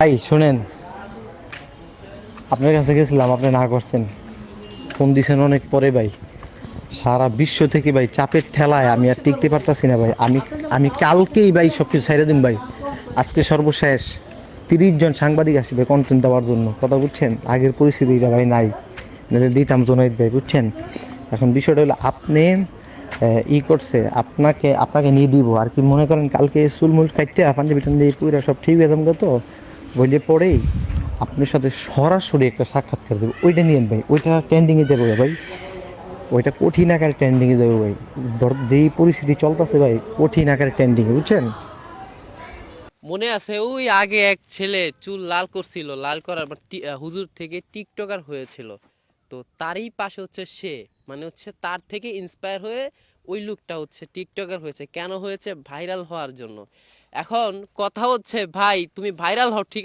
ভাই শুনেন, আপনার কাছে গেছিলাম, আপনি না করছেন, ফোন দিছেন অনেক পরে ভাই। সারা বিশ্ব থেকে ভাই চাপের ঠেলায় আমি আর টিকতে পারতাছি না ভাই। আমি আমি কালকেই ভাই সব কিছু ছেড়ে দিন ভাই। আজকে সর্বশেষ 30 জন সাংবাদিক আসবে কন্টেন্ট দেওয়ার জন্য, কথা বুঝছেন? আগের পরিস্থিতিটা ভাই নাই, নাহলে দিতাম জোনাইদ ভাই, বুঝছেন? এখন বিষয়টা হলো আপনি ই করছে, আপনাকে আপনাকে নিয়ে দিব আর কি। মনে করেন কালকে চুলমুল কাটতে পাঞ্জাবি টাঞ্জাবি পুরা সব ঠিক হয়ে যাবে তো, বইলে পরেই আপনার সাথে সরাসরি একটা সাক্ষাৎকার দেবো, ওইটা নিয়েন ভাই। ওইটা ট্রেন্ডিংয়ে যাবে ভাই, ওইটা কঠিন আকারে ট্রেন্ডিংয়ে যাবে ভাই। যেই পরিস্থিতি চলতেছে ভাই, কঠিন আকারে ট্রেন্ডিংয়ে, বুঝছেন? মনে আছে ওই আগে এক ছেলে চুল লাল করছিল, লাল করার পর হুজুর থেকে টিকটকার হয়েছিল। তো তারই পাশে হচ্ছে সে, মানে হচ্ছে তার থেকে ইন্সপায়ার হয়ে ওই লুকটা হচ্ছে টিকটকার হয়েছে। কেন হয়েছে? ভাইরাল হওয়ার জন্য। এখন কথা হচ্ছে ভাই, তুমি ভাইরাল হও ঠিক